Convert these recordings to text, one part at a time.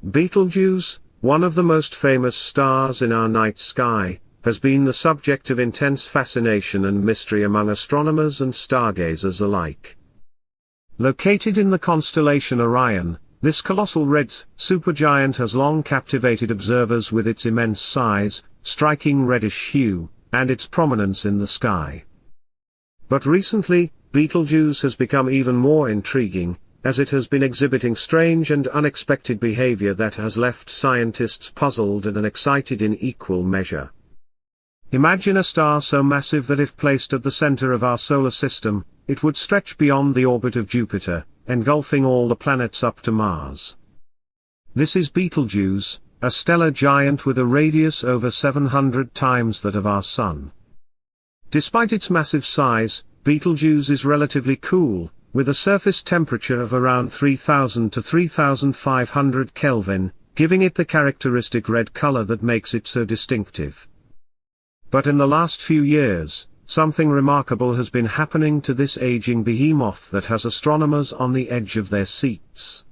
Betelgeuse, one of the most famous stars in our night sky, has been the subject of intense fascination and mystery among astronomers and stargazers alike. Located in the constellation Orion, this colossal red supergiant has long captivated observers with its immense size, striking reddish hue, and its prominence in the sky. But recently, Betelgeuse has become even more intriguing, as it has been exhibiting strange and unexpected behavior that has left scientists puzzled and excited in equal measure. Imagine a star so massive that if placed at the center of our solar system, it would stretch beyond the orbit of Jupiter, engulfing all the planets up to Mars. This is Betelgeuse, a stellar giant with a radius over 700 times that of our Sun. Despite its massive size, Betelgeuse is relatively cool, with a surface temperature of around 3000 to 3500 Kelvin, giving it the characteristic red color that makes it so distinctive. But in the last few years, something remarkable has been happening to this aging behemoth that has astronomers on the edge of their seats.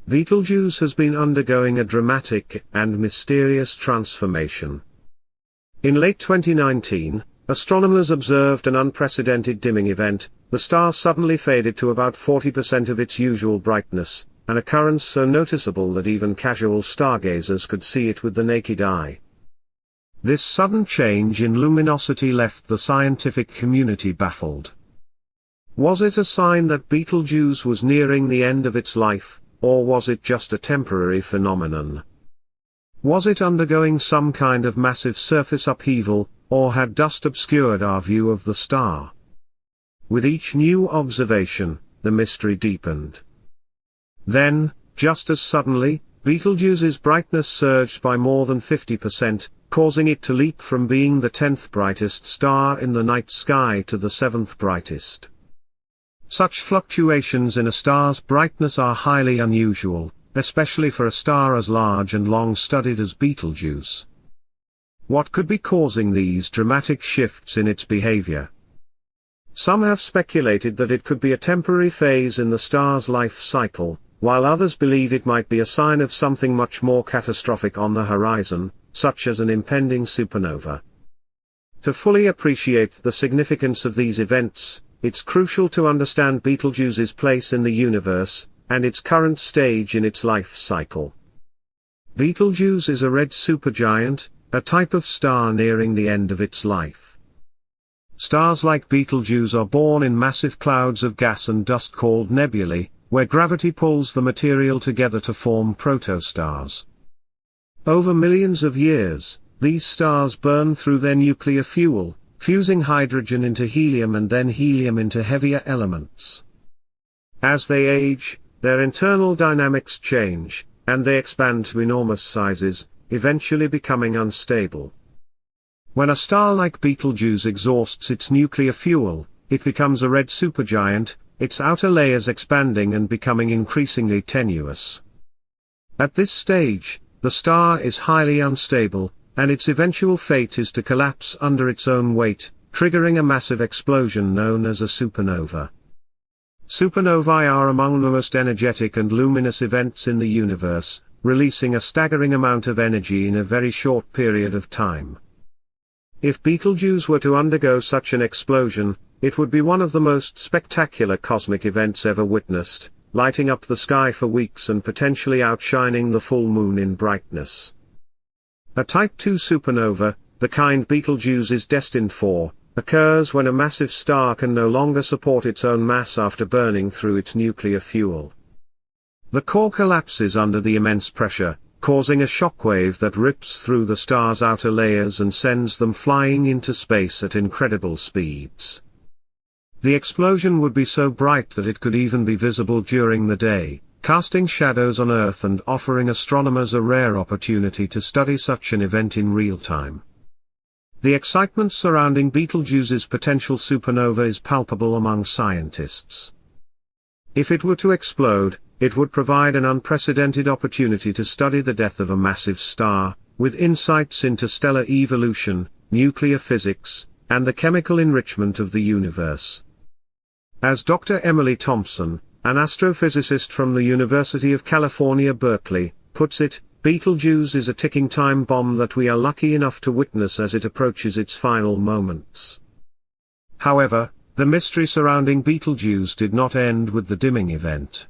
Betelgeuse has been undergoing a dramatic and mysterious transformation. In late 2019, astronomers observed an unprecedented dimming event. The star suddenly faded to about 40% of its usual brightness, an occurrence so noticeable that even casual stargazers could see it with the naked eye. This sudden change in luminosity left the scientific community baffled. Was it a sign that Betelgeuse was nearing the end of its life, or was it just a temporary phenomenon? Was it undergoing some kind of massive surface upheaval, or had dust obscured our view of the star? With each new observation, the mystery deepened. Then, just as suddenly, Betelgeuse's brightness surged by more than 50%, causing it to leap from being the 10th brightest star in the night sky to the 7th brightest. Such fluctuations in a star's brightness are highly unusual, especially for a star as large and long-studied as Betelgeuse. What could be causing these dramatic shifts in its behavior? Some have speculated that it could be a temporary phase in the star's life cycle, while others believe it might be a sign of something much more catastrophic on the horizon, such as an impending supernova. To fully appreciate the significance of these events, it's crucial to understand Betelgeuse's place in the universe, and its current stage in its life cycle. Betelgeuse is a red supergiant, a type of star nearing the end of its life. Stars like Betelgeuse are born in massive clouds of gas and dust called nebulae, where gravity pulls the material together to form protostars. Over millions of years, these stars burn through their nuclear fuel, fusing hydrogen into helium and then helium into heavier elements. As they age, their internal dynamics change, and they expand to enormous sizes, eventually becoming unstable. When a star like Betelgeuse exhausts its nuclear fuel, it becomes a red supergiant, its outer layers expanding and becoming increasingly tenuous. At this stage, the star is highly unstable, and its eventual fate is to collapse under its own weight, triggering a massive explosion known as a supernova. Supernovae are among the most energetic and luminous events in the universe, releasing a staggering amount of energy in a very short period of time. If Betelgeuse were to undergo such an explosion, it would be one of the most spectacular cosmic events ever witnessed, lighting up the sky for weeks and potentially outshining the full moon in brightness. A Type II supernova, the kind Betelgeuse is destined for, occurs when a massive star can no longer support its own mass after burning through its nuclear fuel. The core collapses under the immense pressure, causing a shockwave that rips through the star's outer layers and sends them flying into space at incredible speeds. The explosion would be so bright that it could even be visible during the day, casting shadows on Earth and offering astronomers a rare opportunity to study such an event in real time. The excitement surrounding Betelgeuse's potential supernova is palpable among scientists. If it were to explode, it would provide an unprecedented opportunity to study the death of a massive star, with insights into stellar evolution, nuclear physics, and the chemical enrichment of the universe. As Dr. Emily Thompson, an astrophysicist from the University of California, Berkeley, puts it, Betelgeuse is a ticking time bomb that we are lucky enough to witness as it approaches its final moments. However, the mystery surrounding Betelgeuse did not end with the dimming event.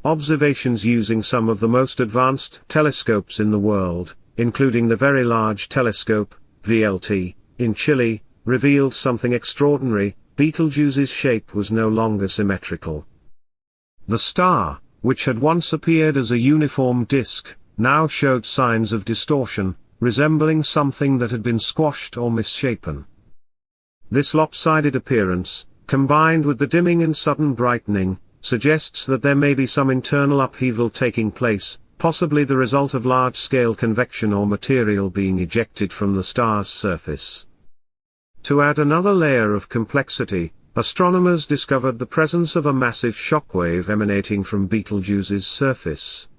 Observations using some of the most advanced telescopes in the world, including the Very Large Telescope, VLT, in Chile, revealed something extraordinary. Betelgeuse's shape was no longer symmetrical. The star, which had once appeared as a uniform disk, now showed signs of distortion, resembling something that had been squashed or misshapen. This lopsided appearance, combined with the dimming and sudden brightening, suggests that there may be some internal upheaval taking place, possibly the result of large-scale convection or material being ejected from the star's surface. To add another layer of complexity, astronomers discovered the presence of a massive shockwave emanating from Betelgeuse's surface.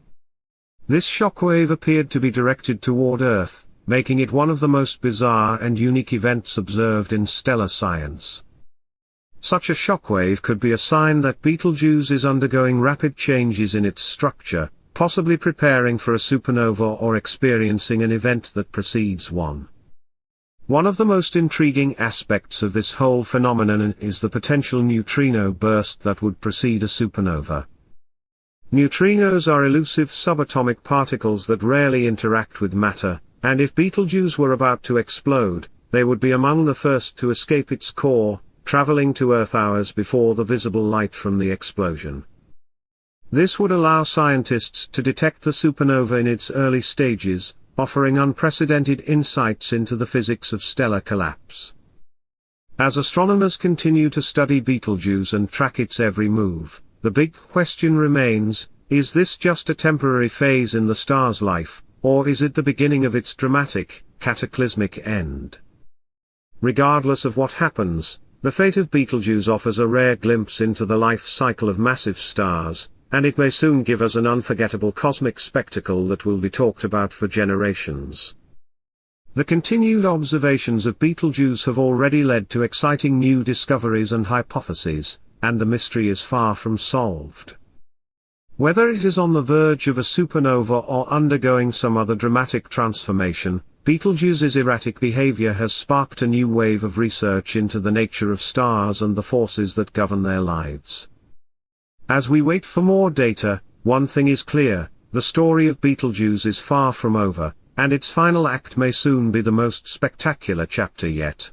This shockwave appeared to be directed toward Earth, making it one of the most bizarre and unique events observed in stellar science. Such a shockwave could be a sign that Betelgeuse is undergoing rapid changes in its structure, possibly preparing for a supernova or experiencing an event that precedes one. One of the most intriguing aspects of this whole phenomenon is the potential neutrino burst that would precede a supernova. Neutrinos are elusive subatomic particles that rarely interact with matter, and if Betelgeuse were about to explode, they would be among the first to escape its core, traveling to Earth hours before the visible light from the explosion. This would allow scientists to detect the supernova in its early stages, offering unprecedented insights into the physics of stellar collapse. As astronomers continue to study Betelgeuse and track its every move, the big question remains, is this just a temporary phase in the star's life, or is it the beginning of its dramatic, cataclysmic end? Regardless of what happens, the fate of Betelgeuse offers a rare glimpse into the life cycle of massive stars, and it may soon give us an unforgettable cosmic spectacle that will be talked about for generations. The continued observations of Betelgeuse have already led to exciting new discoveries and hypotheses, and the mystery is far from solved. Whether it is on the verge of a supernova or undergoing some other dramatic transformation, Betelgeuse's erratic behavior has sparked a new wave of research into the nature of stars and the forces that govern their lives. As we wait for more data, one thing is clear, the story of Betelgeuse is far from over, and its final act may soon be the most spectacular chapter yet.